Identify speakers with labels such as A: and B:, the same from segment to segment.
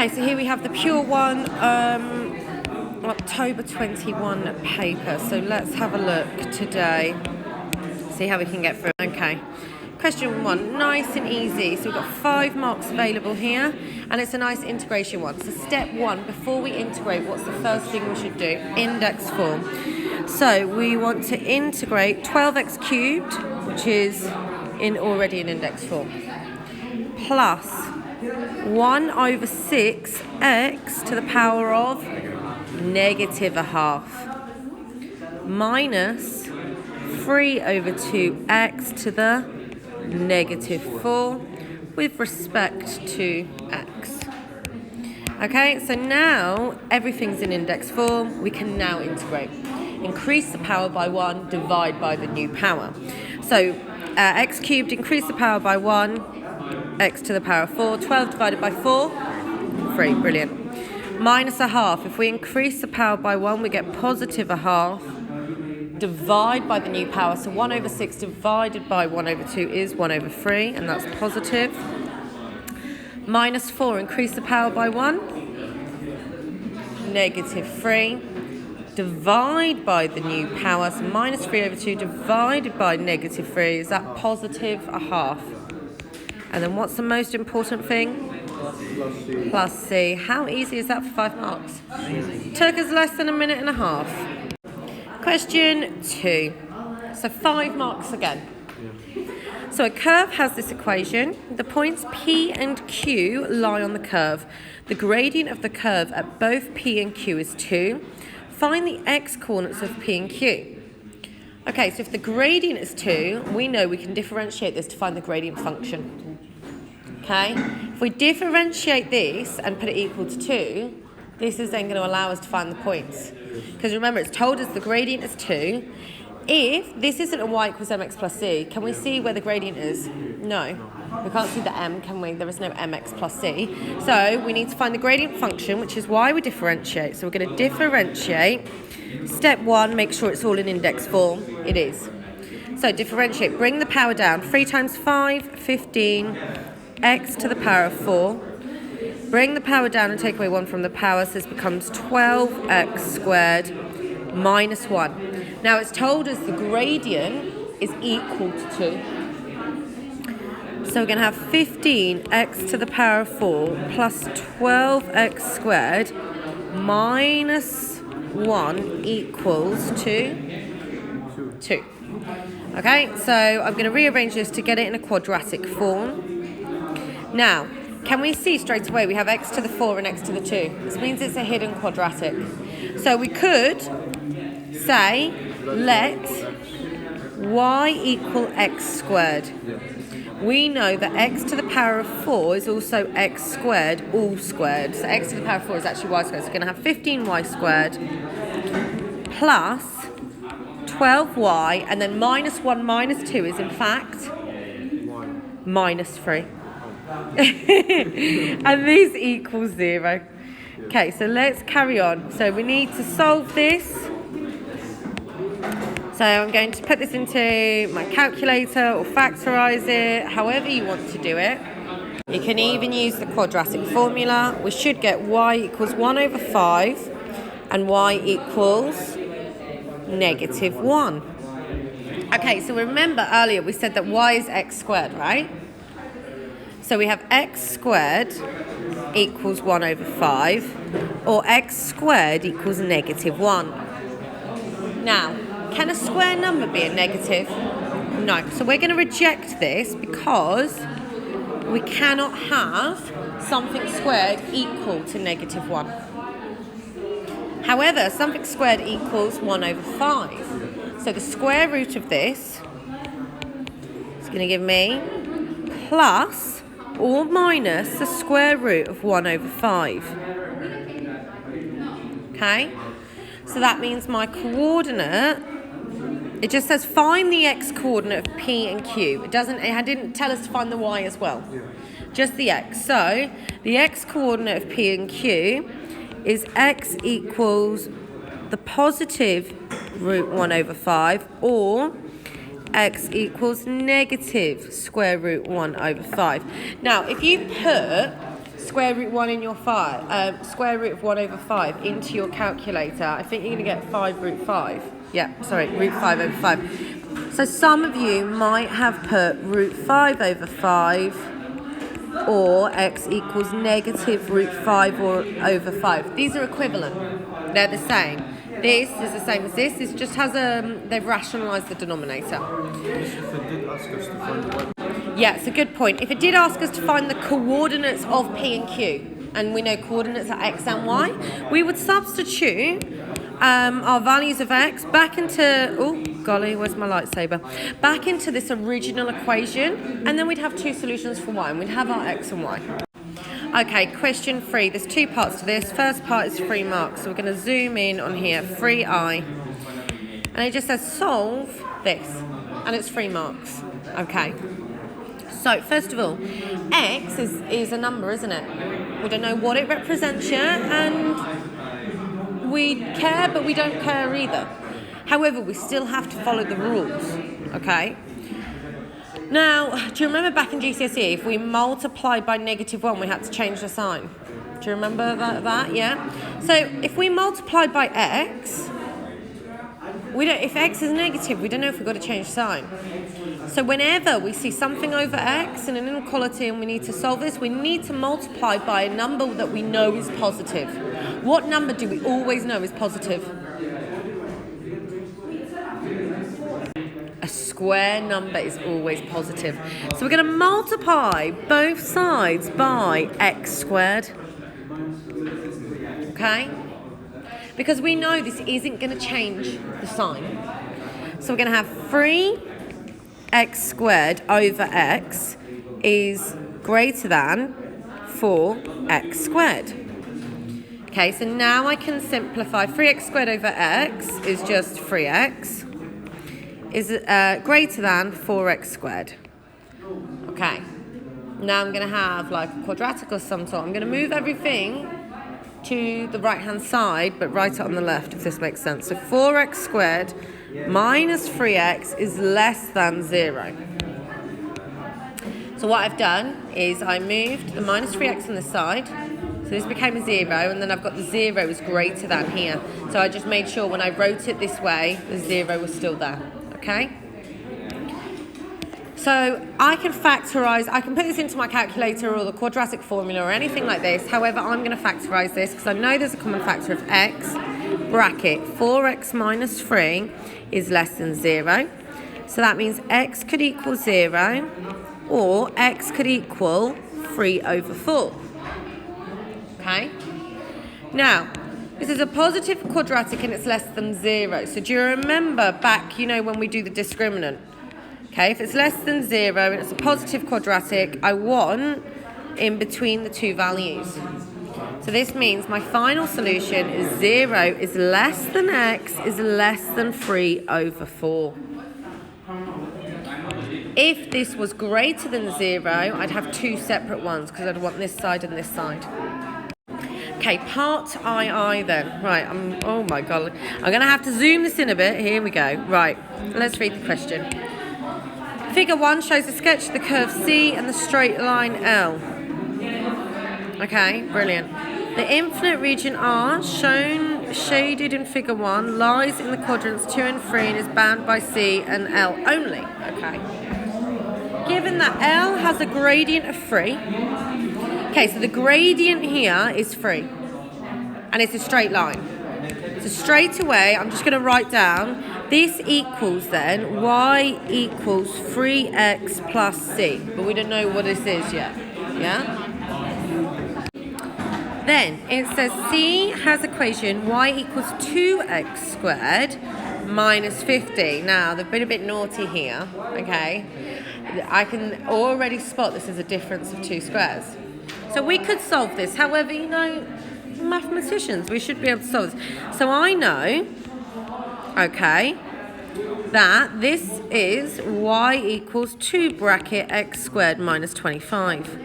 A: Okay, so here we have the pure one, October 21 paper. So let's have a look today, see how we can get through. Okay, question 1, nice and easy. So we've got 5 marks available here, and it's a nice integration one. So step 1, before we integrate, what's the first thing we should do? Index form. So we want to integrate 12x cubed, which is already in index form, plus 1 over 6x to the power of negative a half, minus 3 over 2x to the negative 4 with respect to x. Okay, so now everything's in index form. We can now integrate. Increase the power by 1, divide by the new power. So x cubed, increase the power by 1, x to the power of 4. 12 divided by 4, 3. Brilliant. Minus a half. If we increase the power by 1, we get positive a half. Divide by the new power. So 1 over 6 divided by 1 over 2 is 1 over 3, and that's positive. Minus 4. Increase the power by 1. Negative 3. Divide by the new power. So minus 3 over 2 divided by negative 3. Is that positive a half? And then what's the most important thing? Plus C. How easy is that for 5 marks? Took us less than a minute and a half. Question 2. So 5 marks again. So a curve has this equation. The points P and Q lie on the curve. The gradient of the curve at both P and Q is 2. Find the x-coordinates of P and Q. Okay, so if the gradient is 2, we know we can differentiate this to find the gradient function. Okay, if we differentiate this and put it equal to 2, this is then going to allow us to find the points. Because remember, it's told us the gradient is 2. If this isn't a y equals mx plus c, can we see where the gradient is? No. We can't see the m, can we? There is no mx plus c. So we need to find the gradient function, which is why we differentiate. So we're going to differentiate. Step 1, make sure it's all in index form. It is. So differentiate. Bring the power down. 3 times 5, 15. X to the power of 4. Bring the power down and take away 1 from the power, so this becomes 12x squared minus 1. Now it's told us the gradient is equal to 2. So we're going to have 15x to the power of 4 plus 12x squared minus 1 equals to 2. Okay, so I'm going to rearrange this to get it in a quadratic form. Now, can we see straight away we have x to the 4 and x to the 2? This means it's a hidden quadratic. So we could say, let y equal x squared. We know that x to the power of 4 is also x squared, all squared. So x to the power of 4 is actually y squared. So we're going to have 15y squared plus 12y, and then minus 1 minus 2 is in fact minus 3. And this equals 0. Okay, so let's carry on. So we need to solve this. So I'm going to put this into my calculator or factorize it, however you want to do it. You can even use the quadratic formula. We should get y equals 1 over 5 and y equals negative 1. Okay, so remember earlier we said that y is x squared, right? So we have x squared equals 1 over 5, or x squared equals negative 1. Now, can a square number be a negative? No. So we're going to reject this because we cannot have something squared equal to negative 1. However, something squared equals 1 over 5. So the square root of this is going to give me plus or minus the square root of 1 over 5. Okay? So that means my coordinate, it just says find the x-coordinate of P and Q. It didn't tell us to find the y as well. Just the x. So the x-coordinate of P and Q is x equals the positive root 1 over 5, or x equals negative square root 1 over 5. Now, if you put square root 1 in your square root of 1 over 5 into your calculator, I think you're going to get 5 root 5. Yeah, sorry, root 5 over 5. So some of you might have put root 5 over 5 or x equals negative root 5 or over 5. These are equivalent. They're the same. This is the same as this. This just has they've rationalised the denominator. Yeah, it's a good point. If it did ask us to find the coordinates of P and Q, and we know coordinates are x and y, we would substitute our values of x back into, oh golly, where's my lightsaber? Back into this original equation, and then we'd have two solutions for y, and we'd have our x and y. Okay, question 3. There's 2 parts to this. First part is 3 marks. So we're going to zoom in on here, 3i. And it just says solve this. And it's 3 marks. Okay. So, first of all, x is a number, isn't it? We don't know what it represents yet, and we care, but we don't care either. However, we still have to follow the rules. Okay? Now, do you remember back in GCSE, if we multiplied by -1, we had to change the sign? Do you remember that? Yeah? So, if we multiplied by x, if x is negative, we don't know if we've got to change sign. So whenever we see something over x in an inequality and we need to solve this, we need to multiply by a number that we know is positive. What number do we always know is positive? A square number is always positive. So we're going to multiply both sides by x squared. Okay? Because we know this isn't going to change the sign. So we're going to have 3x squared over x is greater than 4x squared. Okay, so now I can simplify. 3x squared over x is just 3x. Is greater than 4x squared. Okay, now I'm going to have like a quadratic or some sort. I'm going to move everything to the right hand side, but write it on the left, if this makes sense. So 4x squared minus 3x is less than 0. So what I've done is I moved the minus 3x on this side. So this became a 0, and then I've got the 0 is greater than here. So I just made sure when I wrote it this way, the 0 was still there. Okay? So I can factorise, I can put this into my calculator or the quadratic formula or anything like this. However, I'm going to factorise this because I know there's a common factor of x, bracket 4x minus 3 is less than 0. So that means x could equal 0 or x could equal 3 over 4. Okay? Now, this is a positive quadratic and it's less than 0. So do you remember back, when we do the discriminant? Okay, if it's less than 0 and it's a positive quadratic, I want in between the two values. So this means my final solution is 0 is less than x is less than 3 over 4. If this was greater than 0, I'd have 2 separate ones because I'd want this side and this side. Okay, part II then. Right, oh my God. I'm going to have to zoom this in a bit. Here we go. Right, let's read the question. Figure 1 shows a sketch of the curve C and the straight line L. Okay, brilliant. The infinite region R, shaded in figure 1, lies in the quadrants 2 and 3 and is bound by C and L only. Okay. Given that L has a gradient of 3, okay, so the gradient here is 3, and it's a straight line. So straight away, I'm just going to write down, this equals then, y equals 3x plus c. But we don't know what this is yet, yeah? Then, it says c has equation y equals 2x squared minus 50. Now, they've been a bit naughty here, okay? I can already spot this as a difference of 2 squares. So we could solve this. However, mathematicians, we should be able to solve this. So I know, okay, that this is y equals 2 bracket x squared minus 25.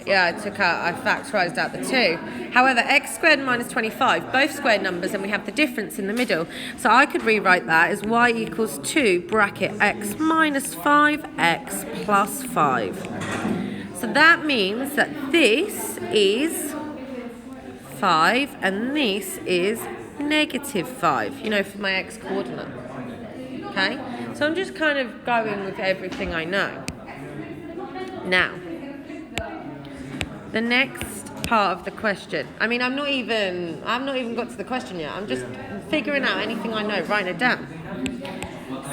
A: Yeah, I factorised out the 2. However, x squared minus 25, both squared numbers, and we have the difference in the middle. So I could rewrite that as y equals 2 bracket x minus 5x plus 5. So So that means that this is 5 and this is negative 5, you know, for my x coordinate. Okay? So I'm just kind of going with everything I know. Now, the next part of the question. I mean, I've not even got to the question yet. I'm just figuring out anything I know, writing it down.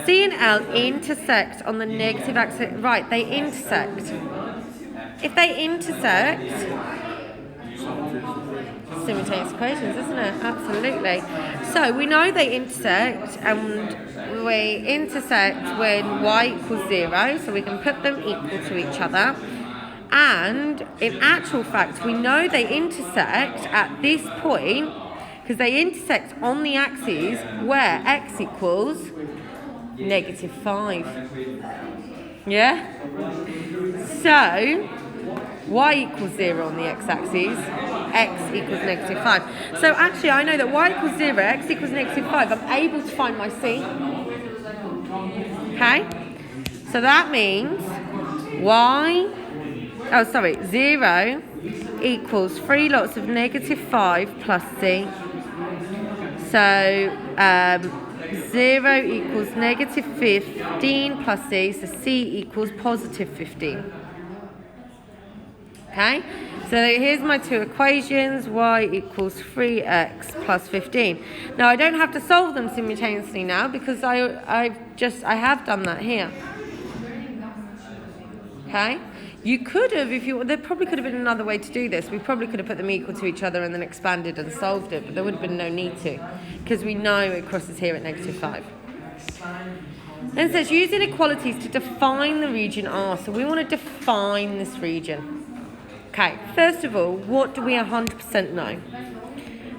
A: C and L intersect on the negative axis. Right, they intersect. If they intersect, simultaneous equations, isn't it? Absolutely. So we know they intersect, and we intersect when y equals 0, so we can put them equal to each other. And in actual fact, we know they intersect at this point because they intersect on the axes where x equals negative 5. Yeah? So, y equals 0 on the x-axis, x equals negative 5. So actually I know that y equals 0, x equals negative 5. I'm able to find my c. Okay? So that means 0 equals 3 lots of negative 5 plus c. So 0 equals negative 15 plus c, so c equals positive 15. Okay, so here's my two equations, y equals 3x plus 15. Now I don't have to solve them simultaneously now because I have done that here. Okay, you could have, there probably could have been another way to do this. We probably could have put them equal to each other and then expanded and solved it, but there would have been no need to because we know it crosses here at negative 5. Then it says use inequalities to define the region R. So we want to define this region. Okay, first of all, what do we 100% know?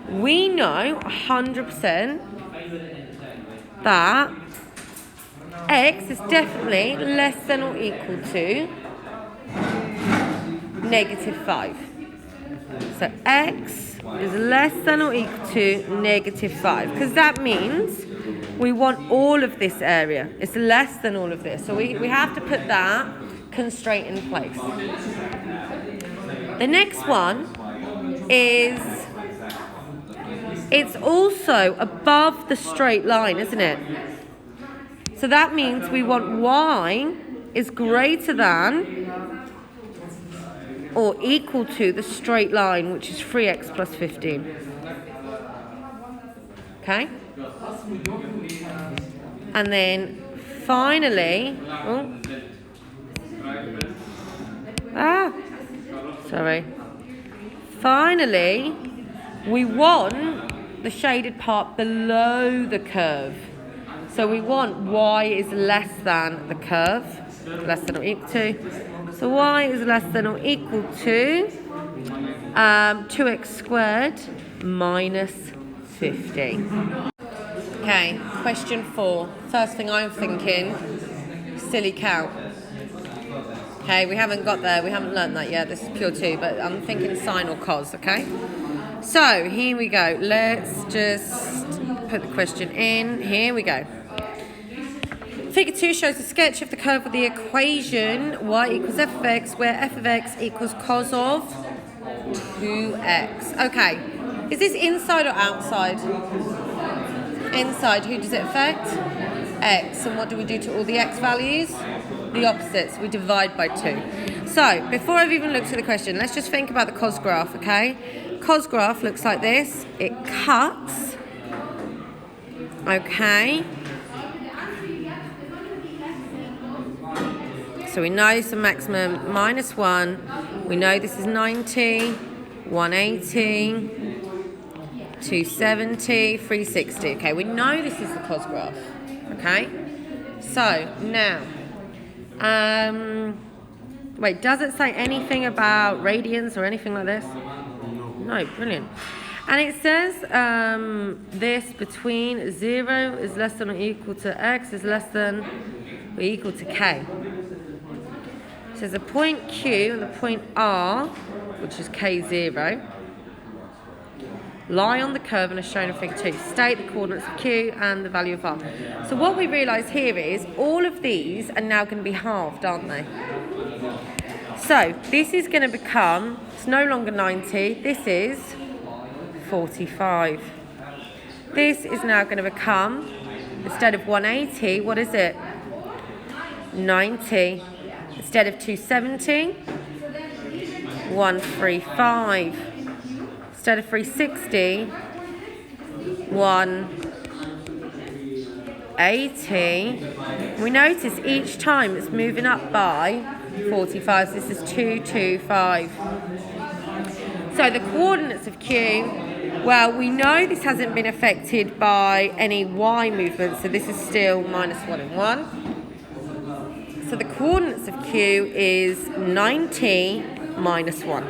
A: We know 100% that x is definitely less than or equal to negative 5. So x is less than or equal to negative 5, because that means we want all of this area. It's less than all of this. So we have to put that constraint in place. The next one is it's also above the straight line, isn't it? So that means we want y is greater than or equal to the straight line, which is 3x plus 15. Okay? And then finally, finally, we want the shaded part below the curve. So we want y is less than the curve, less than or equal to. So y is less than or equal to 2x squared minus 50. Okay, question 4. First thing I'm thinking, silly cow. Okay, we haven't got there, we haven't learnt that yet, this is pure 2, but I'm thinking sine or cos, okay? So, here we go. Let's just put the question in. Here we go. Figure 2 shows a sketch of the curve of the equation y equals f of x, where f of x equals cos of 2x. Okay, is this inside or outside? Inside. Who does it affect? X. And what do we do to all the x values? The opposites. We divide by 2. So, before I've even looked at the question, let's just think about the cos graph, okay? Cos graph looks like this. It cuts. Okay. So we know this is a maximum minus 1. We know this is 90, 180, 270, 360. Okay, we know this is the cos graph. Okay? So, now, wait, does it say anything about radians or anything like this? No, brilliant. And it says this between 0 is less than or equal to x is less than or equal to k. It says the point Q and the point R, which is K0, lie on the curve and are shown in figure 2. State the coordinates of Q and the value of R. So what we realise here is all of these are now going to be halved, aren't they? So this is going to become, it's no longer 90, this is 45. This is now going to become, instead of 180, what is it? 90. Instead of 270, 135. Instead of 360, 180. We notice each time it's moving up by 45. So this is 225. So the coordinates of Q, well, we know this hasn't been affected by any y movement, so this is still minus 1 and 1. So the coordinates of Q is 90 minus 1.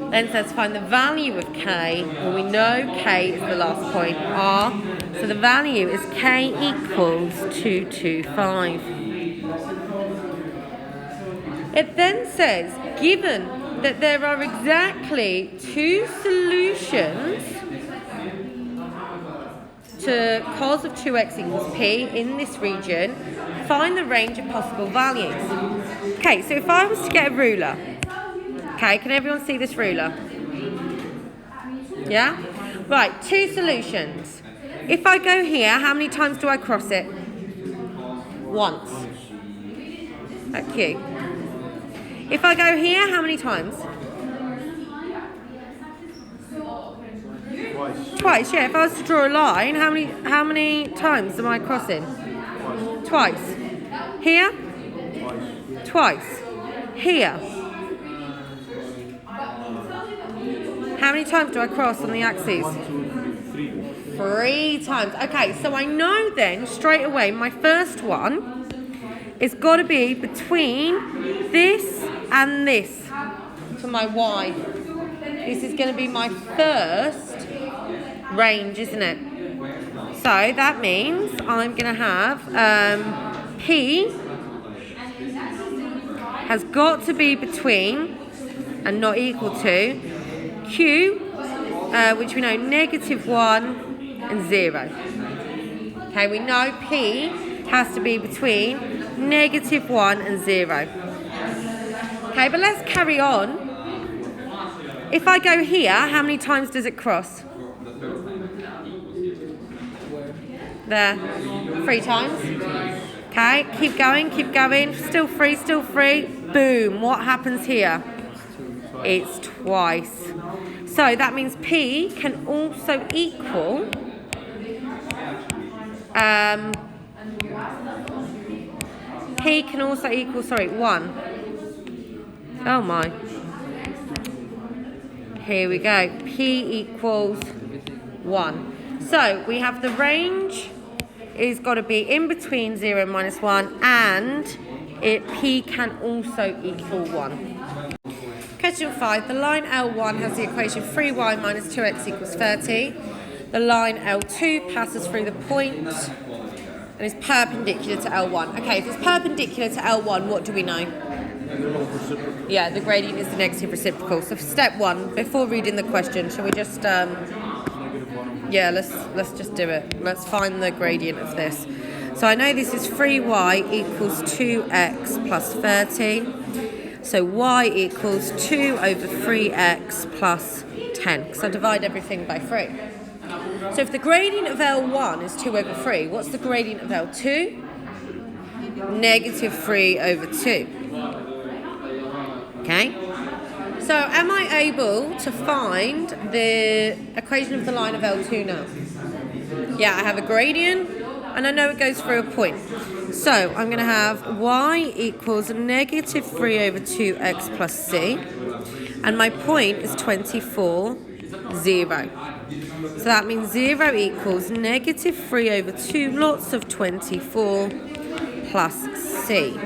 A: Then it says find the value of K. Well, we know K is the last point, R. So the value is K equals 225. It then says, given that there are exactly 2 solutions to cos of 2x equals P in this region, find the range of possible values. Okay, so if I was to get a ruler, okay, can everyone see this ruler? Yeah? Right, 2 solutions. If I go here, how many times do I cross it? Once. At Q. If I go here, how many times? Twice, yeah. If I was to draw a line, how many times am I crossing? Twice. Here? Twice. Here? How many times do I cross on the axes? 3 times. Okay, so I know then, straight away, my first one is got to be between this and this for my y. This is going to be my first range, isn't it? So that means I'm going to have P has got to be between and not equal to Q, which we know -1 and 0. Okay, we know P has to be between -1 and 0. Okay, but let's carry on. If I go here, how many times does it cross? There. 3 times. Okay, keep going, keep going. Still free, still free. Boom. What happens here? It's twice. So that means P can also equal P can also equal, 1. Oh my. Here we go. P equals 1. So we have the range is got to be in between 0 and -1, and P can also equal 1. Question 5. The line L1 has the equation 3y minus 2x equals 30. The line L2 passes through the point and is perpendicular to L1. Okay, if it's perpendicular to L1, what do we know? Yeah, the gradient is the negative reciprocal. So for step 1, before reading the question, shall we just yeah, let's just do it. Let's find the gradient of this. So I know this is 3y equals 2x plus 30. So y equals 2 over 3x plus 10, because I divide everything by 3. So if the gradient of L1 is 2 over 3, what's the gradient of L2? -3 over 2. Okay? So am I able to find the equation of the line of L2 now? Yeah, I have a gradient, and I know it goes through a point. So I'm going to have y equals -3 over 2x plus c, and my point is 24, 0. So that means 0 equals -3 over 2 lots of 24 plus c.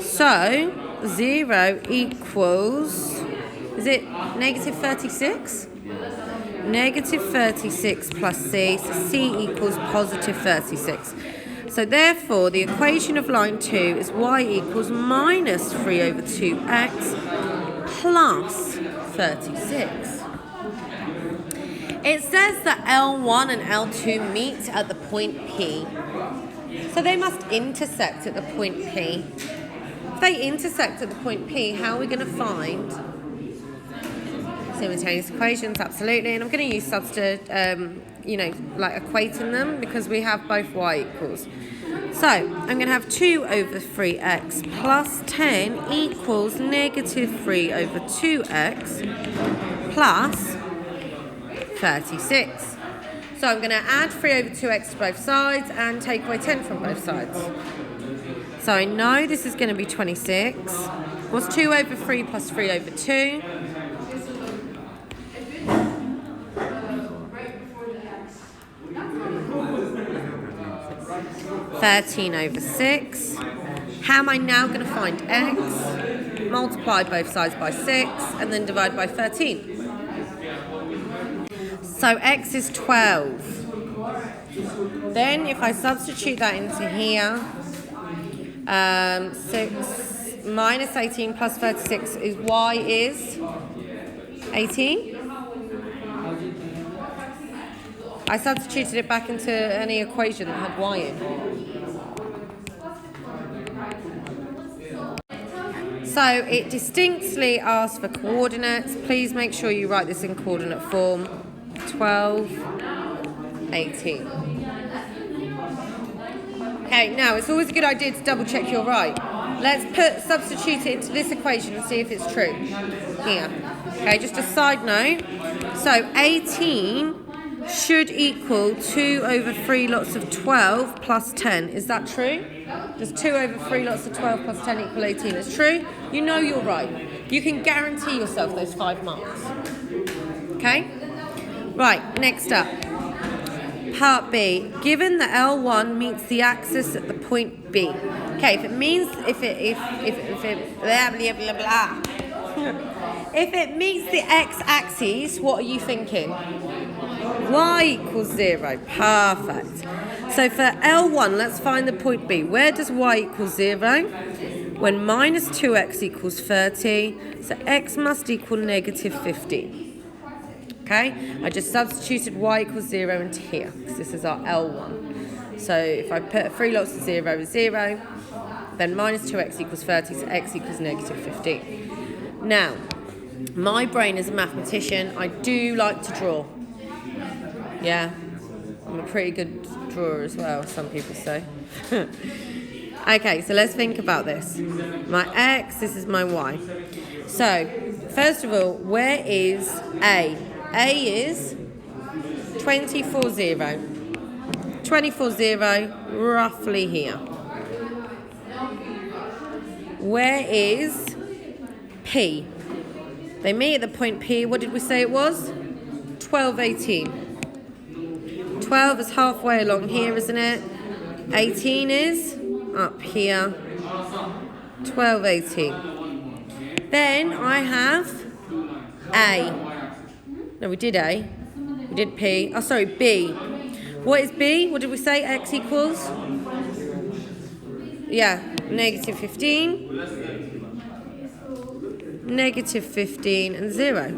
A: So 0 equals, is it -36? -36 plus c, so c equals +36. So therefore, the equation of line 2 is y equals -3 over 2x plus 36. It says that L1 and L2 meet at the point P. So they must intersect at the point P. If they intersect at the point P, how are we going to find simultaneous equations? Absolutely. And I'm going to use like equating them, because we have both y equals. So I'm going to have 2 over 3x plus 10 equals negative 3 over 2x plus 36. So I'm going to add 3 over 2x to both sides and take away 10 from both sides. So I know this is going to be 26. What's 2 over 3 plus 3 over 2? 13 over 6. How am I now going to find x? Multiply both sides by 6 and then divide by 13. So x is 12. Then if I substitute that into here, 6 minus 18 plus 36 is y is 18. I substituted it back into any equation that had y in. So it distinctly asks for coordinates. Please make sure you write this in coordinate form. 12, 18. Okay, now it's always a good idea to double check you're right. Let's substitute it into this equation and see if it's true. Here. Okay, just a side note. So 18 should equal 2 over 3 lots of 12 plus 10. Is that true? Does 2 over 3 lots of 12 plus 10 equal 18? It's true? You know you're right. You can guarantee yourself those 5 marks. Okay? Right, next up. Part B. Given that L1 meets the axis at the point B. Okay, if it meets the x-axis, what are you thinking? Y equals 0. Perfect. So for L1, let's find the point B. Where does y equal 0? When minus 2x equals 30, so x must equal negative 50. Okay, I just substituted y equals 0 into here, because this is our L1. So if I put 3 lots of 0 is 0, then minus 2x equals 30, so x equals negative 50. Now, my brain as a mathematician, I do like to draw. Yeah, I'm a pretty good drawer as well, some people say. Okay, so let's think about this. My x, this is my y. So, first of all, where is A? A is 24, 0. 24, 0, roughly here. Where is P? They meet at the point P. What did we say it was? 12, 18. 12 is halfway along here, isn't it? 18 is up here. 12, 18. Then I have A. No, we did A. We did P. Oh, sorry, B. What is B? What did we say? X equals? Yeah, negative 15. Negative 15 and 0.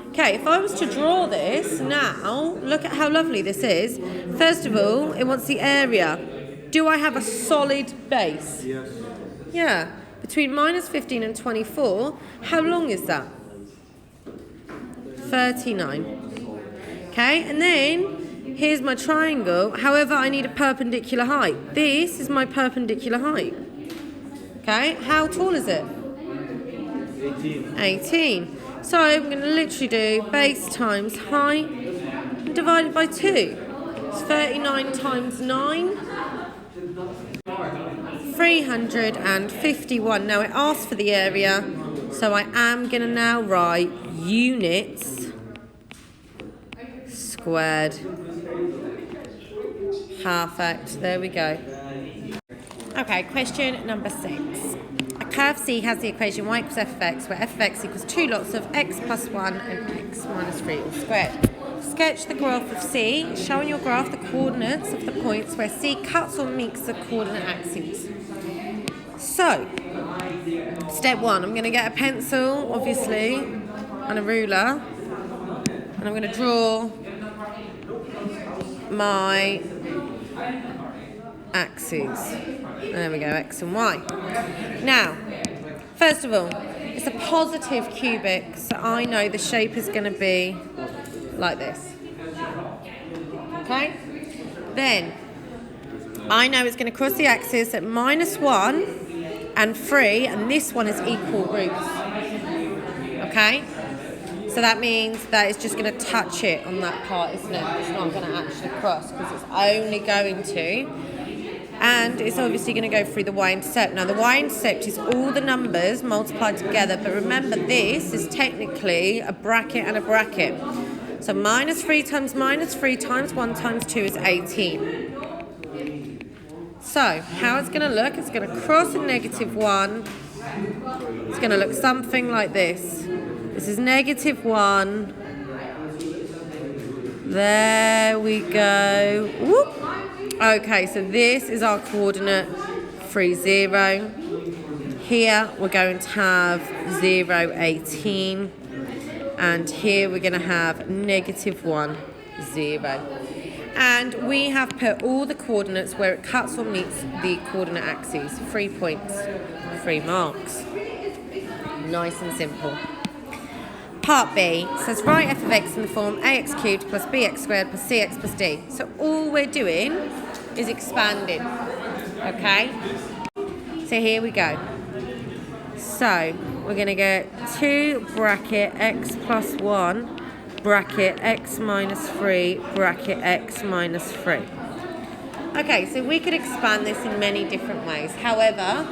A: Okay, if I was to draw this now, look at how lovely this is. First of all, it wants the area. Do I have a solid base?
B: Yes.
A: Yeah. Between minus 15 and 24, how long is that? 39. Okay, and then here's my triangle. However, I need a perpendicular height. This is my perpendicular height. Okay, how tall is it? 18. So I'm going to literally do base times height divided by 2. It's 39 times 9. 351. Now it asks for the area, so I am going to now write units squared. Perfect. There we go. Okay, question number 6. A curve C has the equation y equals f of x, where f of x equals 2 lots of x plus 1 and x minus 3 all squared. Sketch the graph of C. Show on your graph the coordinates of the points where C cuts or meets the coordinate axes. So, step 1, I'm going to get a pencil, obviously, and a ruler, and I'm going to draw my axes. There we go, x and y. Now, first of all, it's a positive cubic, so I know the shape is going to be like this. Okay? Then, I know it's going to cross the axis at -1 and 3, and this one is equal roots. Okay? So that means that it's just going to touch it on that part, isn't it? It's not going to actually cross because it's only going to. And it's obviously going to go through the y-intercept. Now, the y-intercept is all the numbers multiplied together, but remember this is technically a bracket and a bracket. So -3 times -3 times 1 times 2 is 18. So, how it's going to look, it's going to cross a -1. It's going to look something like this. This is -1. There we go. Whoop. Okay, so this is our coordinate 3, 0. Here we're going to have 0, 18. And here we're going to have -1, 0. And we have put all the coordinates where it cuts or meets the coordinate axes. 3 points, 3 marks. Nice and simple. Part B says write f of x in the form ax cubed plus bx squared plus cx plus d. So all we're doing is expanding. Okay? So here we go. So we're going to get 2 bracket x plus 1 bracket x minus 3 bracket x minus 3. Okay, so we could expand this in many different ways. However,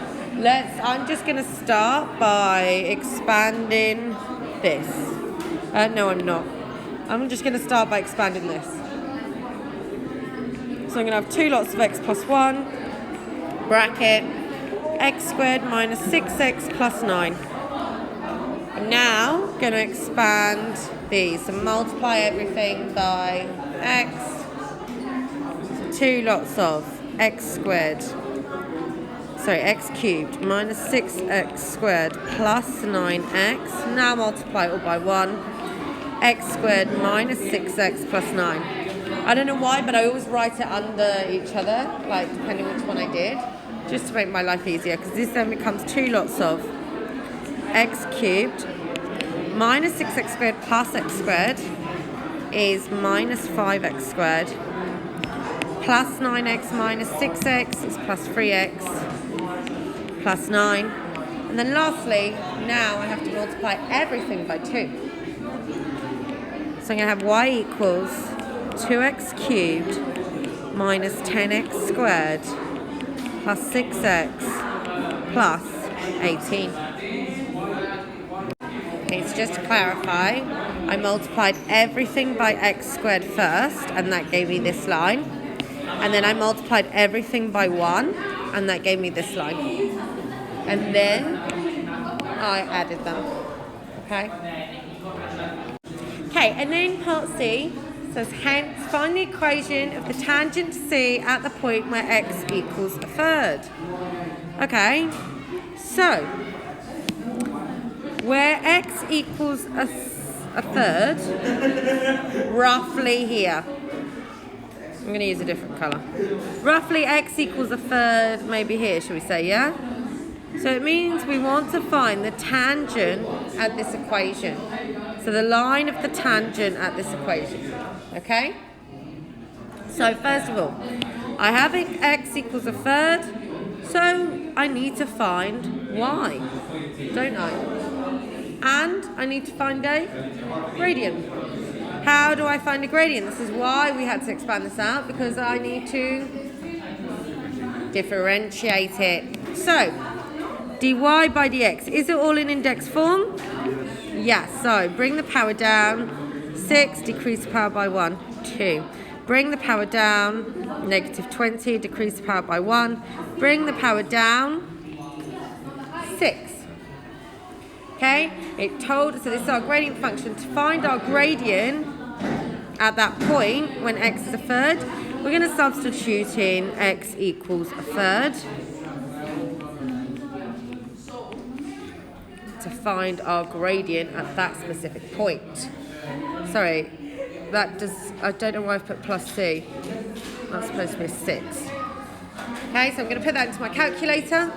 A: I'm just going to start by expanding this. No, I'm not. I'm just going to start by expanding this. So I'm going to have 2 lots of x plus 1 bracket x squared minus 6x plus 9. I'm now going to expand these and multiply everything by x. So 2 lots of x cubed minus 6x squared plus 9x. Now multiply it all by 1. X squared minus 6x plus 9. I don't know why, but I always write it under each other, like depending which one I did, just to make my life easier, because this then becomes 2 lots of x cubed minus 6x squared plus x squared is minus 5x squared plus 9x minus 6x is plus 3x plus 9. And then lastly, now I have to multiply everything by 2. So I'm going to have y equals 2x cubed minus 10x squared plus 6x plus 18. Okay, so just to clarify, I multiplied everything by x squared first, and that gave me this line. And then I multiplied everything by 1, and that gave me this line. And then I added them. Okay? Okay, and then part C says, hence, find the equation of the tangent to C at the point where x equals a third. Okay, so where x equals a third, roughly here. I'm going to use a different colour. Roughly x equals a third, maybe here, shall we say, yeah? So it means we want to find the tangent at this equation. So the line of the tangent at this equation, okay? So first of all, I have x equals a third, so I need to find y, don't I? And I need to find a gradient. How do I find a gradient? This is why we had to expand this out, because I need to differentiate it. So, dy by dx, is it all in index form? Yes, so bring the power down, 6, decrease the power by 1, 2. Bring the power down, negative 20, decrease the power by 1. Bring the power down, 6. Okay, it told us, so this is our gradient function. To find our gradient at that point, when x is a third, we're going to substitute in x equals a third to find our gradient at that specific point. Sorry, I don't know why I've put plus c. That's supposed to be a 6. Okay, so I'm going to put that into my calculator.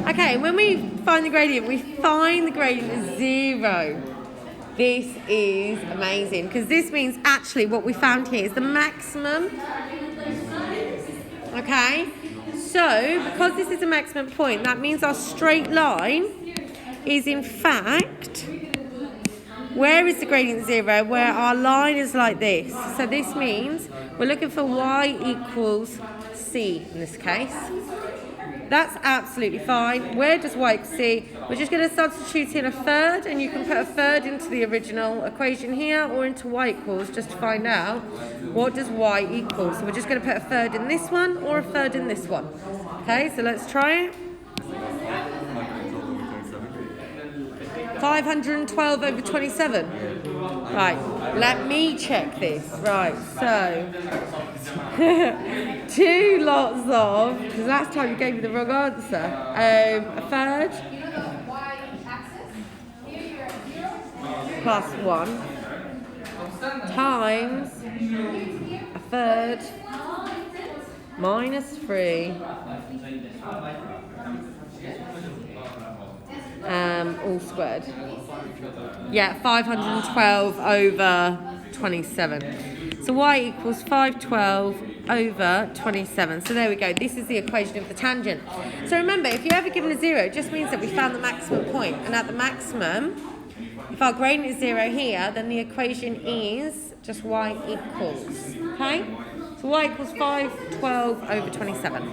A: Okay, when we find the gradient, we find the gradient as 0. This is amazing because this means actually what we found here is the maximum. Okay, so because this is a maximum point, that means our straight line is in fact, where is the gradient 0? Where our line is like this. So this means we're looking for y equals c in this case. That's absolutely fine. Where does y equal c? We're just going to substitute in a third, and you can put a third into the original equation here or into y equals just to find out what does y equal. So we're just going to put a third in this one or a third in this one. Okay, so let's try it. 512 over 27. Right, let me check this. Right, so 2 lots of, because last time you gave me the wrong answer, a third plus 1 times a third minus 3 all squared. Yeah, 512 over 27. So y equals 512 over 27. So there we go. This is the equation of the tangent. So remember, if you're ever given a 0, it just means that we found the maximum point. And at the maximum, if our gradient is 0 here, then the equation is just y equals. Okay? So y equals 512 over 27.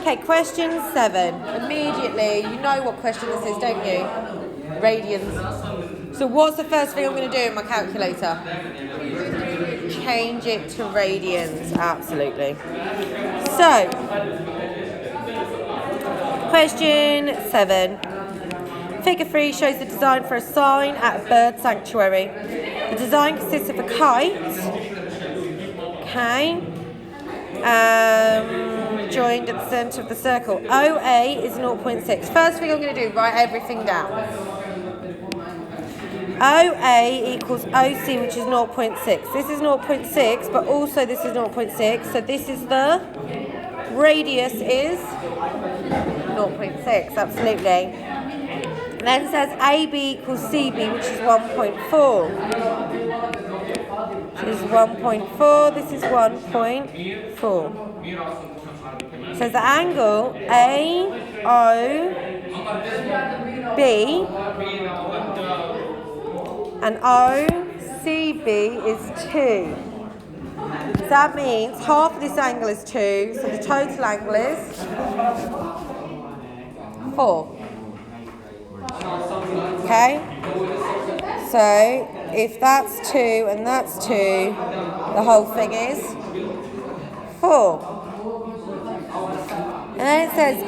A: Okay, question 7. Immediately, you know what question this is, don't you? Radians. So what's the first thing I'm going to do in my calculator? Change it to radians, absolutely. So, question 7. Figure 3 shows the design for a sign at a bird sanctuary. The design consists of a kite, okay, joined at the centre of the circle. OA is 0.6. First thing I'm going to do, write everything down. OA equals OC, which is 0.6. This is 0.6, but also this is 0.6. So this is the radius is 0.6, absolutely. Then it says AB equals CB, which is 1.4. This is 1.4, this is 1.4. So the angle AOB and OCB is 2. So that means half of this angle is 2, so the total angle is 4. Okay? So if that's 2 and that's 2, the whole thing is 4. And then it says,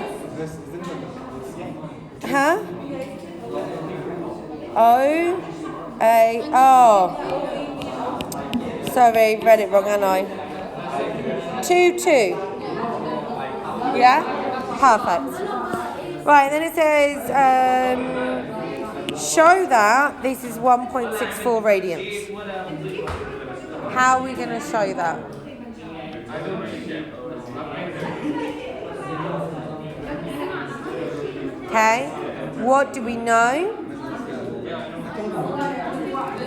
A: sorry, read it wrong, haven't I? 2, 2. Yeah? Perfect. Right, then it says, show that this is 1.64 radians. How are we going to show that? Okay, what do we know?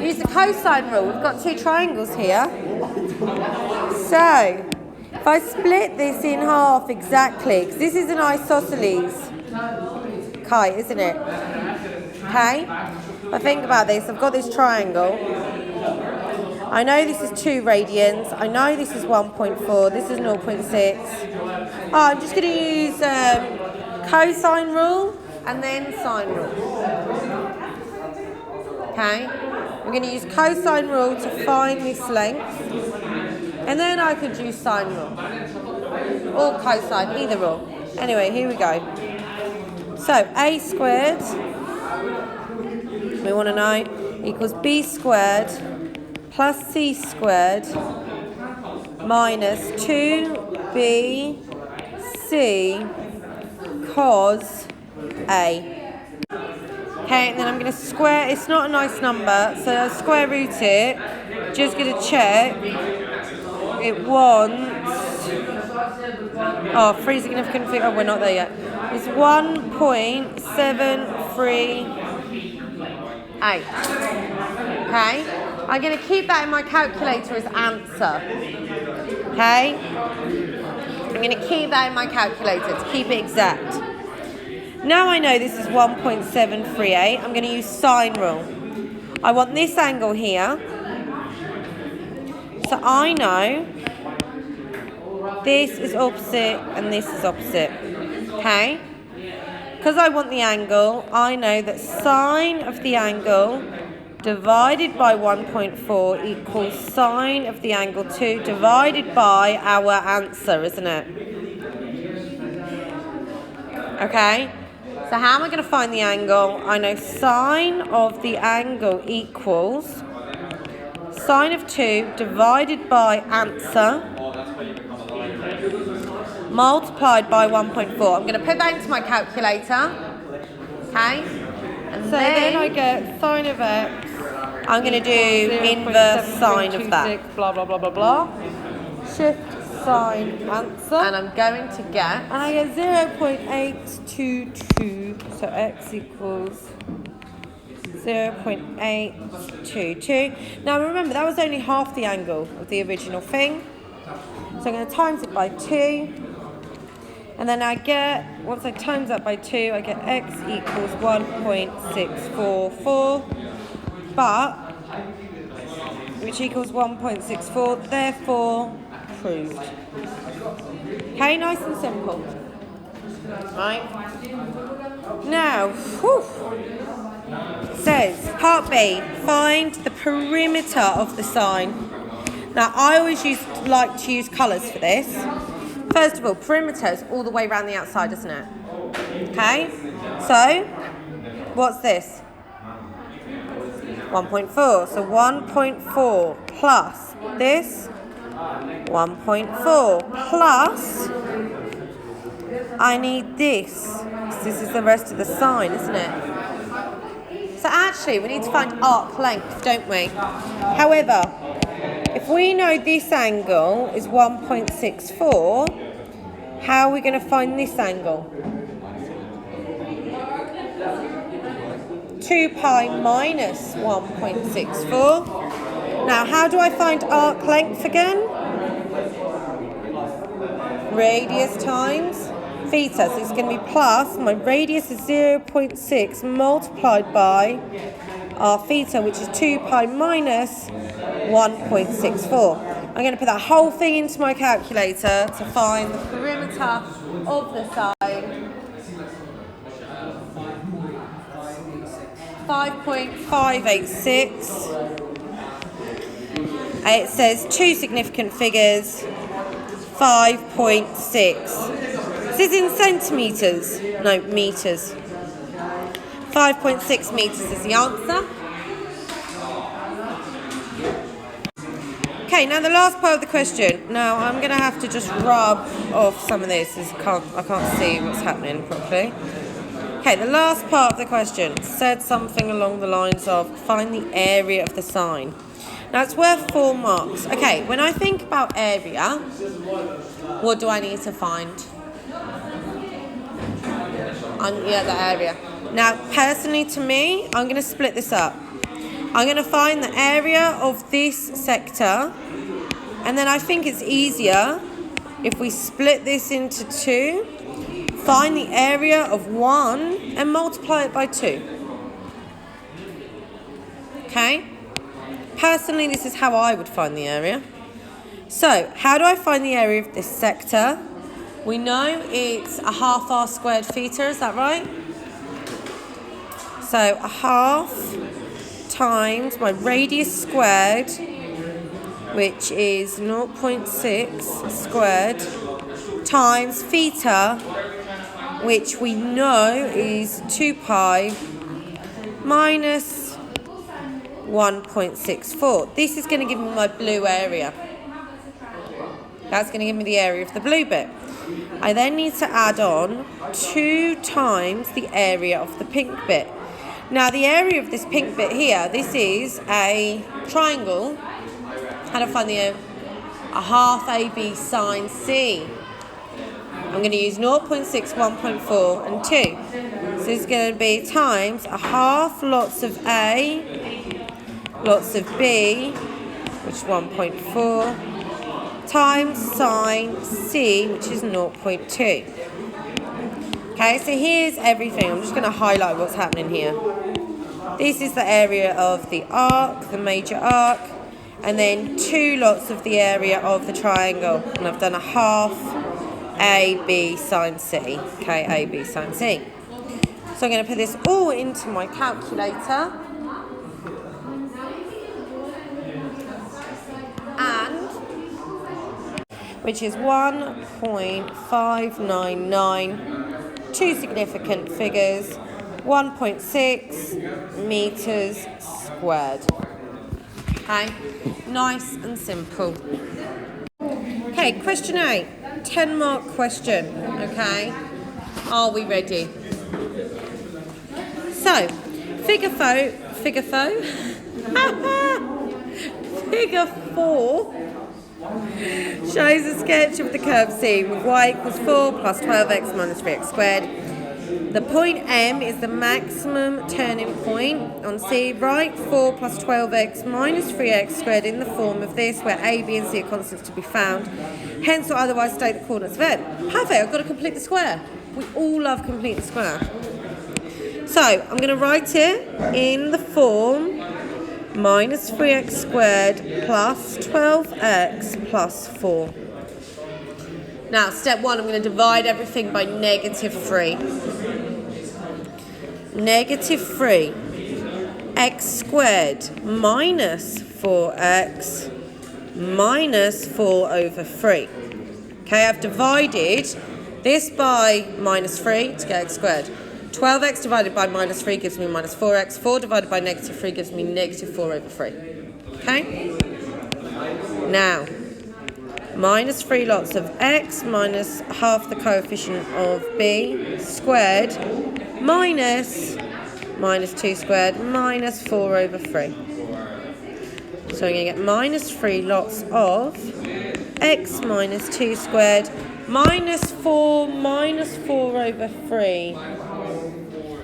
A: Use the cosine rule. We've got 2 triangles here. So, if I split this in half exactly, because this is an isosceles kite, isn't it? Okay, if I think about this, I've got this triangle. I know this is 2 radians. I know this is 1.4. This is 0.6. Oh, I'm just going to use cosine rule and then sine rule. Okay, we're going to use cosine rule to find this length, and then I could use sine rule or cosine, either rule. Anyway, here we go. So a squared, we want to know, equals b squared plus c squared minus 2bc cos a. Okay, and then I'm going to square, it's not a nice number, so I'll square root it. Just going to check. It wants Oh, three significant figures. Oh, we're not there yet. It's 1.738. Okay? I'm going to keep that in my calculator as answer. Okay? I'm going to keep that in my calculator to keep it exact. Now I know this is 1.738. I'm going to use sine rule. I want this angle here. So I know this is opposite and this is opposite. Okay? Because I want the angle, I know that sine of the angle divided by 1.4 equals sine of the angle 2 divided by our answer, isn't it? Okay? So how am I going to find the angle? I know sine of the angle equals sine of 2 divided by answer multiplied by 1.4. I'm going to put that into my calculator. Okay? And so then I get sine of x. I'm going to do inverse sine of that. Blah, blah, blah, blah, blah. Shift sine answer. And I'm going to get... And I get 0.822. So x equals 0.822. Now remember, that was only half the angle of the original thing. So I'm going to times it by 2. And then I get, once I times that by 2, I get x equals 1.644, but, which equals 1.64, therefore proved. Okay, nice and simple. Right. Now, whew, says, part B, find the perimeter of the sign. Now, I always like to use colours for this. First of all, perimeter is all the way around the outside, isn't it? Okay, so what's this? 1.4. So 1.4 plus this 1.4 plus I need this. This is the rest of the sign, isn't it? So actually, we need to find arc length, don't we? However, if we know this angle is 1.64, how are we going to find this angle? 2 pi minus 1.64. Now, how do I find arc length again? Radius times theta. So it's going to be plus, my radius is 0.6 multiplied by our theta, which is 2 pi minus 1.64. I'm going to put that whole thing into my calculator to find the perimeter of the side. 5.586. It says two significant figures, 5.6. This is in centimetres, no, metres. 5.6 metres is the answer. Okay, now the last part of the question. Now I'm going to have to just rub off some of this as I can't see what's happening properly. Okay, the last part of the question said something along the lines of find the area of the sign. Now it's worth 4 marks. Okay, when I think about area, what do I need to find? The area. Now, personally to me, I'm going to split this up. I'm going to find the area of this sector, and then I think it's easier if we split this into 2, find the area of 1 and multiply it by 2. Okay? Personally, this is how I would find the area. So, how do I find the area of this sector? We know it's a half r squared theta, is that right? So, a half times my radius squared, which is 0.6 squared, times theta, which we know is 2 pi minus 1.64. This is going to give me my blue area. That's going to give me the area of the blue bit. I then need to add on 2 times the area of the pink bit. Now the area of this pink bit here, this is a triangle. How do I find a half AB sine C? I'm going to use 0.6, 1.4 and 2. So it's going to be times a half lots of A, lots of B, which is 1.4, times sine C, which is 0.2. Okay, so here's everything. I'm just going to highlight what's happening here. This is the area of the arc, the major arc, and then 2 lots of the area of the triangle. And I've done a half AB sine C. Okay, AB sine C. So I'm going to put this all into my calculator. And which is 1.599, 2 significant figures, 1.6 meters squared. Okay, nice and simple. Okay, question 8, 10-mark question. Okay, are we ready? So, figure 4 shows a sketch of the curve C with y equals 4 plus 12x minus 3x squared. The point M is the maximum turning point on C. Write 4 plus 12x minus 3x squared in the form of this, where A, B and C are constants to be found. Hence or otherwise state the coordinates of M. Perfect, I've got to complete the square. We all love complete the square. So, I'm going to write it in the form minus 3x squared plus 12x plus 4. Now, step 1, I'm going to divide everything by negative 3. Negative 3, x squared minus 4x minus 4 over 3. Okay, I've divided this by minus 3 to get x squared. 12x divided by minus 3 gives me minus 4x. 4 divided by negative 3 gives me negative 4 over 3. Okay? Now, minus 3 lots of x minus half the coefficient of b squared minus 2 squared minus 4 over 3. So I'm going to get minus 3 lots of x minus 2 squared minus 4 over 3. I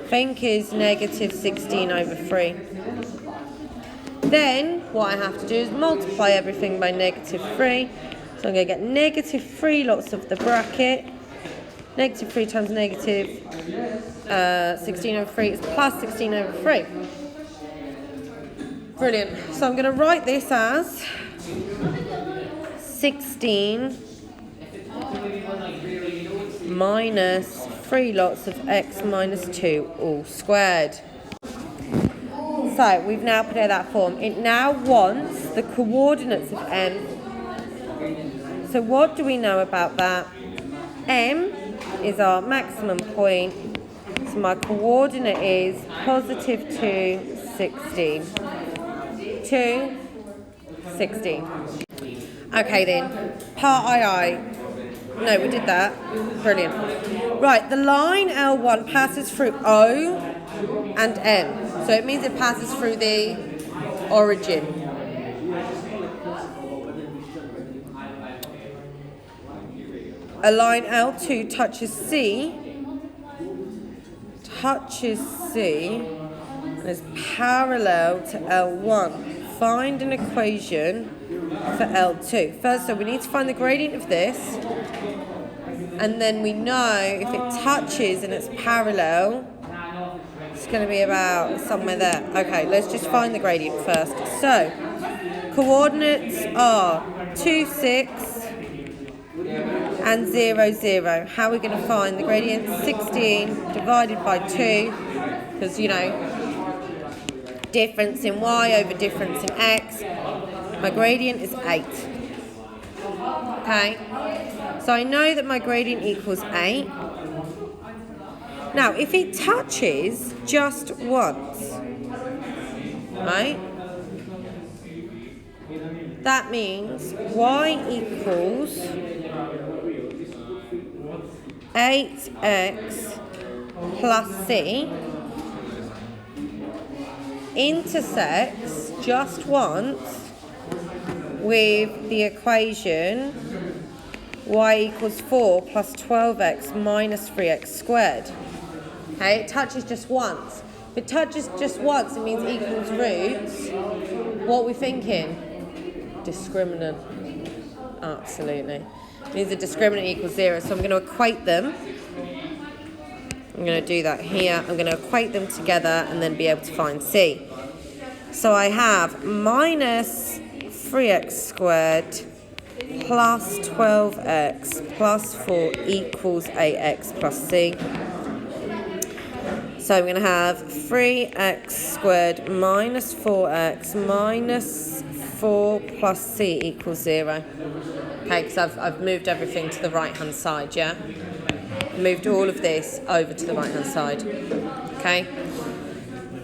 A: think is negative 16 over 3. Then what I have to do is multiply everything by negative 3. So I'm going to get negative 3 lots of the bracket. Negative 3 times negative 16 over 3 is plus 16 over 3. Brilliant. So I'm going to write this as 16 minus 3 lots of x minus 2 all squared. So we've now put out that form. It now wants the coordinates of M. So what do we know about that? M is our maximum point. So my coordinate is positive 2, 16. 2, 16. Okay then, part II. No, we did that. Brilliant. Right, the line L1 passes through O and M. So it means it passes through the origin. A line L2 touches C and is parallel to L1. Find an equation for L2. First, so we need to find the gradient of this, and then we know if it touches and it's parallel, it's going to be about somewhere there. Okay, let's just find the gradient first. So, coordinates are 2, 6 and 0, 0. How are we going to find the gradient? 16 divided by 2, because, you know, difference in y over difference in x. My gradient is 8. Okay, so I know that my gradient equals 8. Now, if it touches just once, right, that means y equals 8x plus c intersects just once with the equation y equals 4 plus 12x minus 3x squared. Okay, it touches just once. If it touches just once, it means equals roots. What are we thinking? Discriminant. Absolutely. It means the discriminant equals 0. So I'm going to equate them. I'm going to do that here. I'm going to equate them together and then be able to find C. So I have minus 3x squared plus 12x plus 4 equals 8x plus C. So I'm going to have 3x squared minus 4x minus 4 plus C equals 0. Okay, because I've moved everything to the right-hand side, yeah? Moved all of this over to the right-hand side, okay?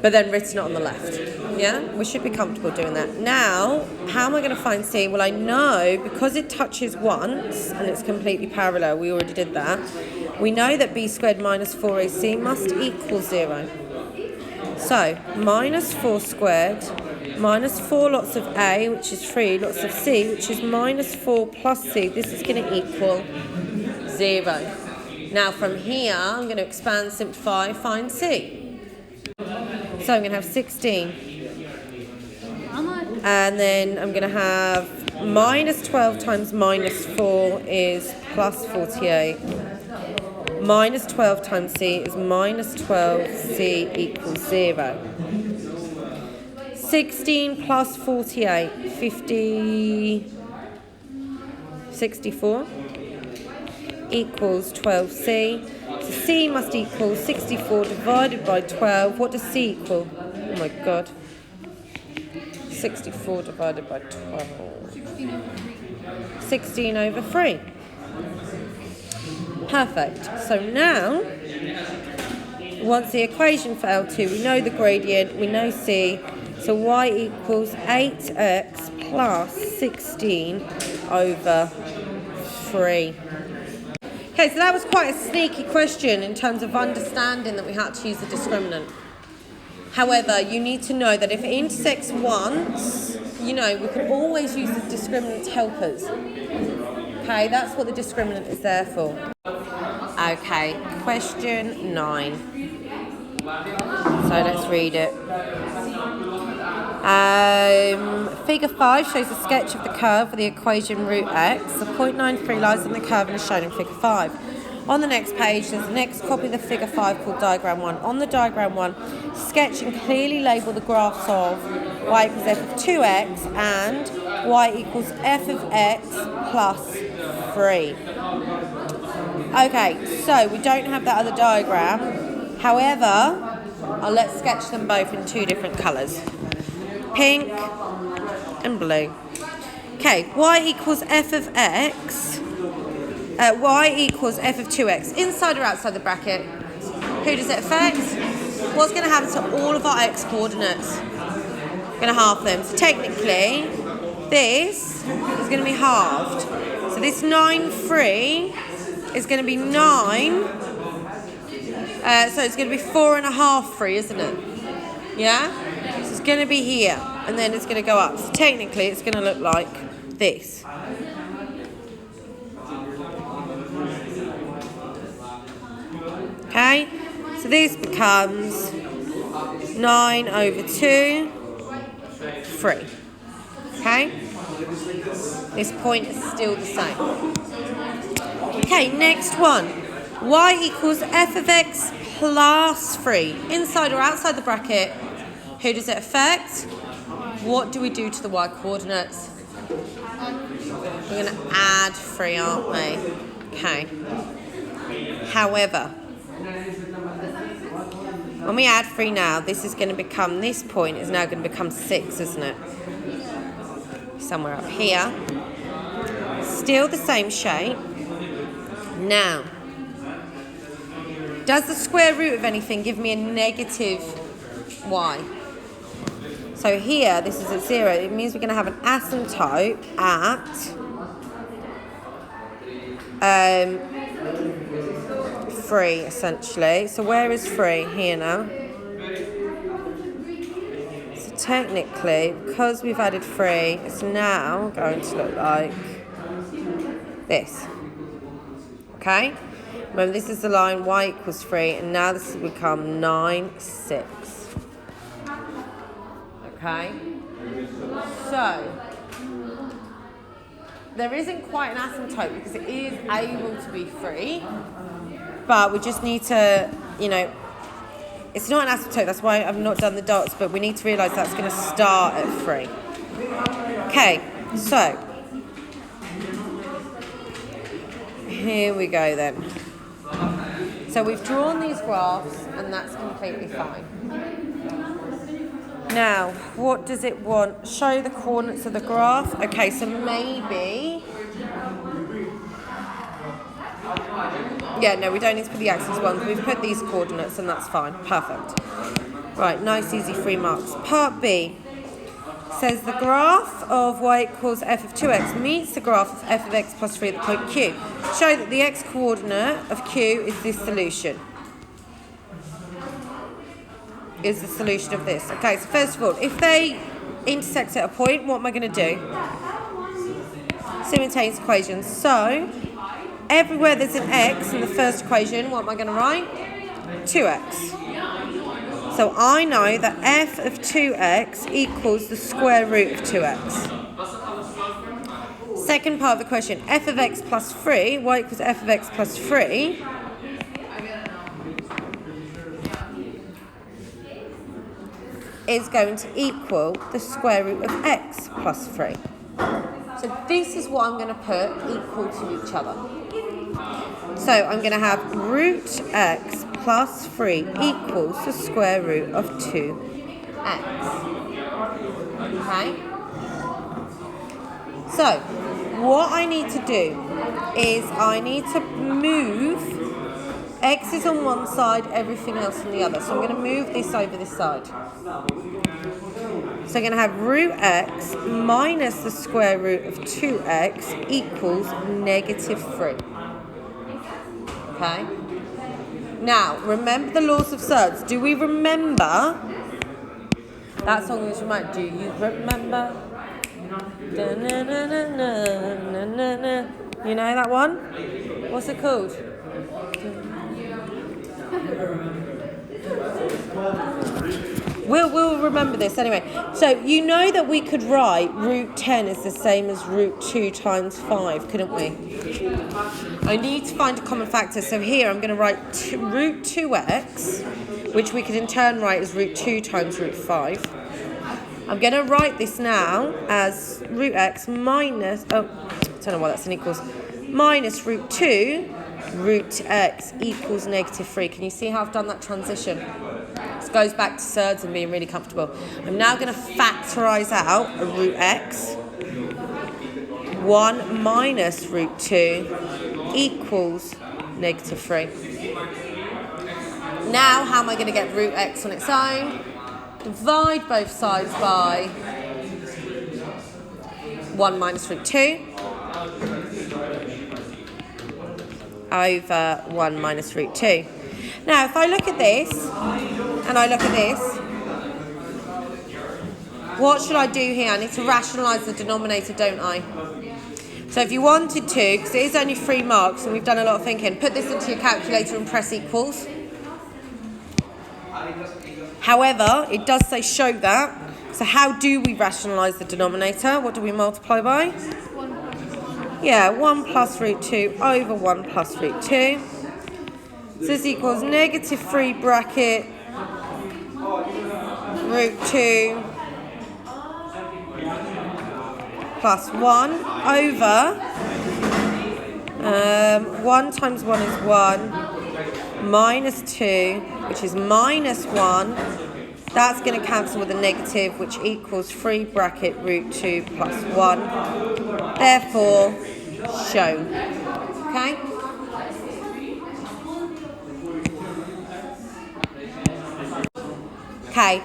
A: But then written it on the left, yeah? We should be comfortable doing that. Now, how am I going to find C? Well, I know because it touches once and it's completely parallel, we already did that. We know that b squared minus 4ac must equal 0. So, minus 4 squared minus 4 lots of a, which is 3, lots of c, which is minus 4 plus c. This is going to equal 0. Now, from here, I'm going to expand, simplify, find c. So I'm going to have 16. And then I'm going to have minus 12 times minus 4 is plus 48. Minus 12 times c is minus 12c equals 0. 16 plus 48, 64 equals 12c. So c must equal 64 divided by 12. What does c equal? Oh my god. 64 divided by 12. 16 over 3. Perfect. So now, once the equation for L2, we know the gradient, we know c. So y equals 8x plus 16 over 3. Okay, so that was quite a sneaky question in terms of understanding that we had to use the discriminant. However, you need to know that if it intersects once, you know, we can always use the discriminant to help us. Okay, that's what the discriminant is there for. Okay, question 9. So let's read it. Figure 5 shows a sketch of the curve with the equation root x. The point 93 lies on the curve and is shown in figure 5. On the next page, there's the next copy of the figure 5 called diagram 1. On the diagram 1, sketch and clearly label the graphs of y equals f of 2x and y equals f of x plus 3. Okay, so we don't have that other diagram. However, let's sketch them both in 2 different colours. Pink and blue. Okay, y equals f of x. Y equals f of 2x. Inside or outside the bracket? Who does it affect? What's going to happen to all of our x coordinates? We're going to halve them. So technically, this is going to be halved. So this 9, 3 is going to be 9. So it's going to be 4.5, 3, isn't it? Yeah? So it's going to be here. And then it's going to go up. So technically, it's going to look like this. Okay, so this becomes 9 over 2, 3. Okay, this point is still the same. Okay, next one. Y equals f of x plus 3. Inside or outside the bracket, who does it affect? What do we do to the y coordinates? We're going to add 3, aren't we? Okay. However, when we add 3 now, this is going to become, this point is now going to become 6, isn't it? Somewhere up here. Still the same shape. Now, does the square root of anything give me a negative y? So here, this is at 0. It means we're going to have an asymptote at 3, essentially. So where is 3? Here now. So technically, because we've added 3, it's now going to look like this. Okay? Remember, this is the line y equals 3, and now this has become 9, 6. Okay? So, there isn't quite an asymptote because it is able to be 3, but we just need to, it's not an asymptote, that's why I've not done the dots, but we need to realise that's going to start at 3. Okay, so, here we go then. So we've drawn these graphs, and that's completely fine. Now, what does it want? Show the coordinates of the graph. Okay, so maybe... Yeah, no, we don't need to put the axis ones. We've put these coordinates, and that's fine. Perfect. Right, nice, easy, 3 marks. Part B says the graph of y equals f of 2x meets the graph of f of x plus 3 at the point Q. Show that the x-coordinate of Q is this solution. Is the solution of this. Okay, so first of all, if they intersect at a point, what am I going to do? Simultaneous equations. So, everywhere there's an x in the first equation, what am I going to write? 2x. So I know that f of 2x equals the square root of 2x. Second part of the question, f of x plus 3, y equals f of x plus 3. Is going to equal the square root of x plus 3. So this is what I'm going to put equal to each other. So I'm going to have root x plus 3 equals the square root of 2x. Okay? So, what I need to do is I need to move, x is on one side, everything else on the other. So I'm going to move this over this side. So I'm going to have root x minus the square root of 2x equals negative 3. Okay? Now, remember the laws of surds. Do we remember? That song was reminded. Do you remember? You know that one? What's it called? We'll remember this anyway. So you know that we could write root 10 is the same as root 2 times 5, couldn't we? I need to find a common factor. So here I'm going to write root 2x, which we could in turn write as root 2 times root 5. I'm going to write this now as root x minus, I don't know why that's an equals, minus root 2 root x equals negative 3. Can you see how I've done that transition? This goes back to surds and being really comfortable. I'm now going to factorise out a root x. 1 minus root 2 equals negative 3. Now, how am I going to get root x on its own? Divide both sides by 1 minus root 2 over 1 minus root 2. Now, if I look at this, and I look at this, what should I do here? I need to rationalise the denominator, don't I? So if you wanted to, because it is only 3 marks, and we've done a lot of thinking, put this into your calculator and press equals. However, it does say show that. So how do we rationalise the denominator? What do we multiply by? 1 plus root 2 over 1 plus root 2. So this equals negative 3 bracket root 2 plus 1 over 1 times 1 is 1 minus 2, which is minus 1. That's going to cancel with a negative, which equals 3 bracket root 2 plus 1. Therefore, shown. Okay? Okay.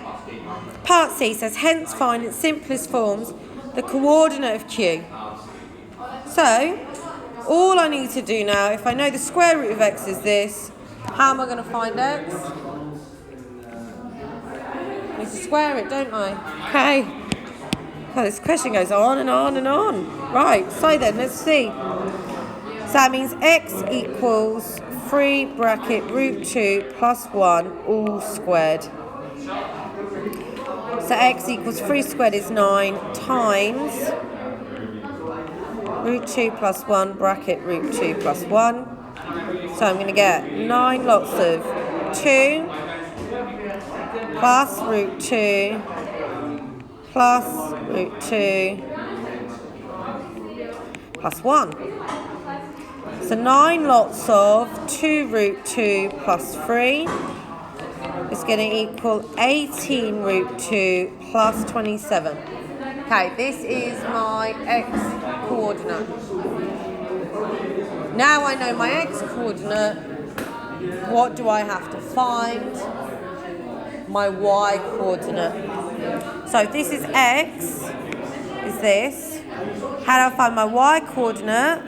A: Part C says, hence find its simplest forms the coordinate of Q. So, all I need to do now, if I know the square root of x is this, how am I going to find x? I need to square it, don't I? Okay. Oh, this question goes on and on and on. Right, so then, let's see. So that means x equals 3 bracket root 2 plus 1 all squared. So x equals 3 squared is 9 times root 2 plus 1 bracket root 2 plus 1. So I'm going to get 9 lots of 2 plus root 2 plus root 2 plus 1. So 9 lots of 2 root 2 plus 3 is going to equal 18 root 2 plus 27. Okay, this is my x coordinate. Now I know my x coordinate, what do I have to find? My y coordinate. So if this is x, is this. How do I find my y coordinate?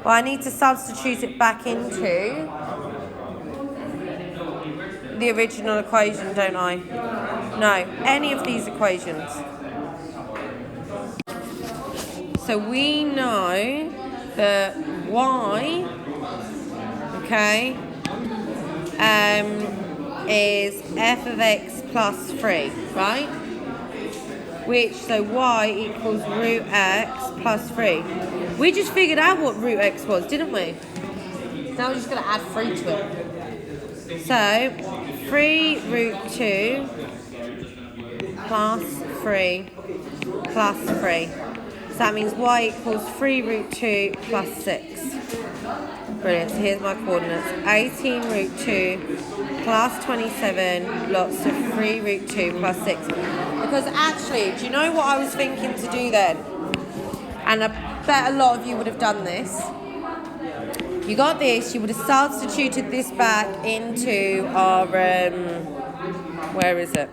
A: Well, I need to substitute it back into the original equation, don't I? No, any of these equations. So we know that y, okay, is f of x plus 3, right? So y equals root x plus 3. We just figured out what root x was, didn't we? Now we're just going to add 3 to it. So 3 root 2 plus 3 plus 3. So that means y equals 3 root 2 plus 6. Brilliant. So here's my coordinates. 18 root 2 plus 27 lots of 3 root 2 plus 6. Because actually, do you know what I was thinking to do then? And I bet a lot of you would have done this. You got this, you would have substituted this back into our, where is it?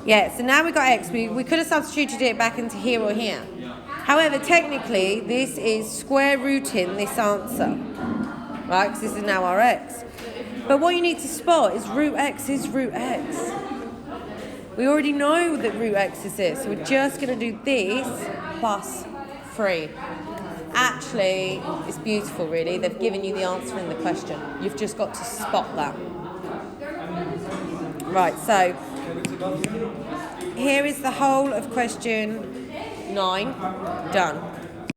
A: Yeah, so now we've got x. We could have substituted it back into here or here. However, technically, this is square rooting this answer. Right, because this is now our x. But what you need to spot is root x is root x. We already know that root x is this, so we're just going to do this plus 3. Actually, it's beautiful, really. They've given you the answer in the question. You've just got to spot that. Right, so here is the whole of question 9 done.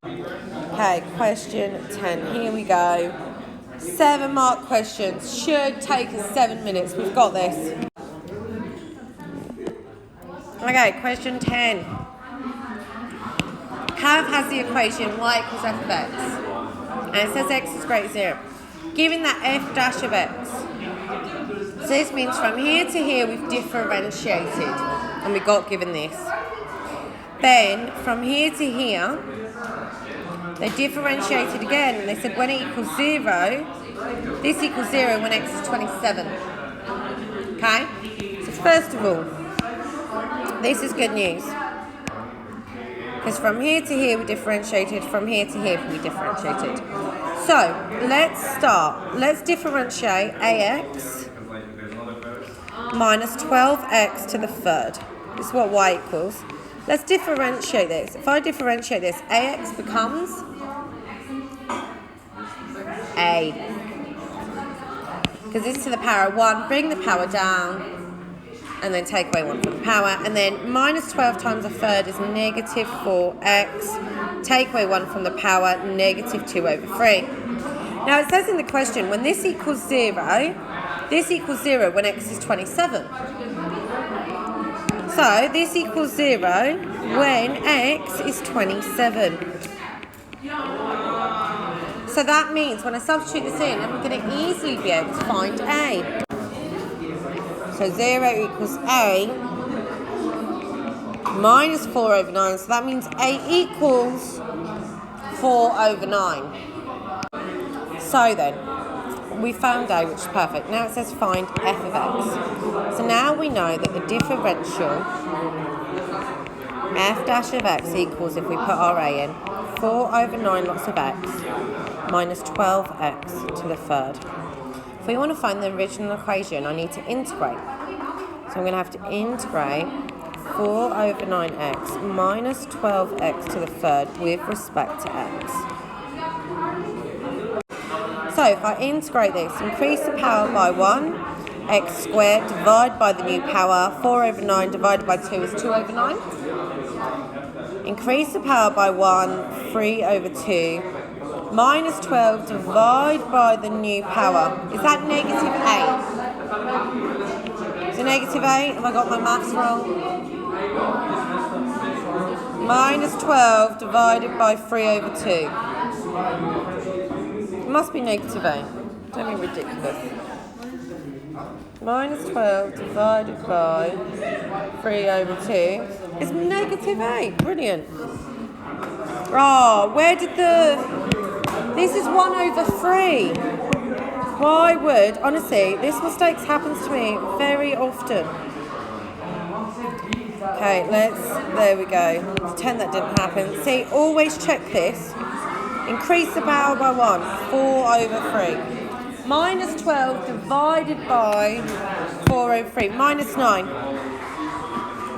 A: Okay, question 10. Here we go. 7 mark questions. Should take us 7 minutes. We've got this. Okay, question 10. Curve has the equation y equals f of x. And it says x is greater than 0. Given that f dash of x. So this means from here to here we've differentiated. And we got given this. Then from here to here, they differentiated again. And they said when it equals 0, this equals 0 when x is 27. Okay? So first of all, this is good news. Because from here to here we differentiated, from here to here we differentiated. So, let's start. Let's differentiate ax minus 12x to the third. This is what y equals. Let's differentiate this. If I differentiate this, ax becomes a. Because this is to the power of 1, bring the power down, and then take away 1 from the power, and then minus 12 times a third is negative 4x, take away 1 from the power, negative 2 over 3. Now it says in the question, when this equals 0 when x is 27. So this equals 0 when x is 27. So that means when I substitute this in, I'm going to easily be able to find a. So 0 equals a minus 4 over 9. So that means a equals 4 over 9. So then, we found a, which is perfect. Now it says find f of x. So now we know that the differential f dash of x equals, if we put our a in, 4 over 9 lots of x minus 12x to the third. If we want to find the original equation, I need to integrate. So I'm going to have to integrate 4 over 9x minus 12x to the third with respect to x. So if I integrate this, increase the power by 1, x squared, divide by the new power, 4 over 9 divided by 2 is 2 over 9. Increase the power by 1, 3 over 2, minus 12, divide by the new power. Is that negative 8? Is it negative 8? Have I got my maths wrong? Minus 12 divided by 3 over 2. It must be negative 8. Don't be ridiculous. Minus 12 divided by 3 over 2 is negative 8. Brilliant. Oh, where did this is 1 over 3. Why would, honestly, this mistake happens to me very often. Okay, there we go. Pretend that didn't happen. See, always check this. Increase the power by 1, 4 over 3. Minus 12 divided by 4 over 3, minus 9.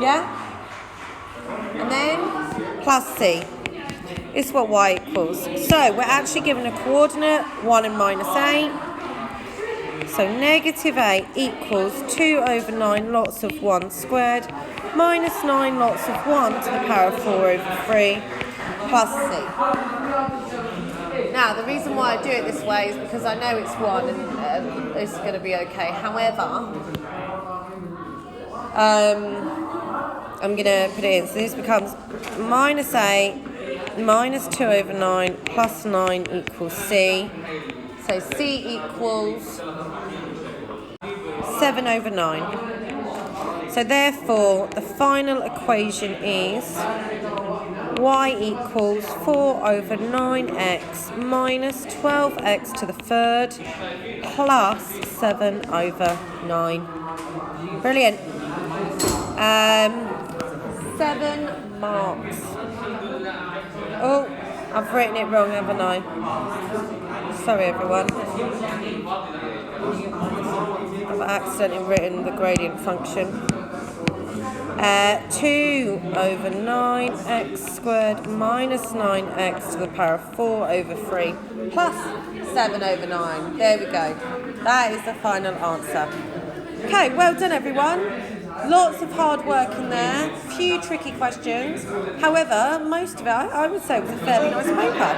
A: Yeah? And then plus c. It's what y equals. So we're actually given a coordinate, 1 and minus 8. So negative 8 equals 2 over 9 lots of 1 squared, minus 9 lots of 1 to the power of 4 over 3, plus c. Now, the reason why I do it this way is because I know it's 1 and this is going to be okay. However, I'm going to put it in. So this becomes minus 8 minus 2 over 9 plus 9 equals c. So c equals 7 over 9. So therefore, the final equation is y equals 4 over 9x minus 12x to the third plus 7 over 9. Brilliant. 7 marks. Oh, I've written it wrong, haven't I? Sorry, everyone. I've accidentally written the gradient function. 2 over 9x squared minus 9x to the power of 4 over 3 plus 7 over 9. There we go. That is the final answer. Okay, well done, everyone. Lots of hard work in there, few tricky questions. However, most of it, I would say, was a fairly nice paper.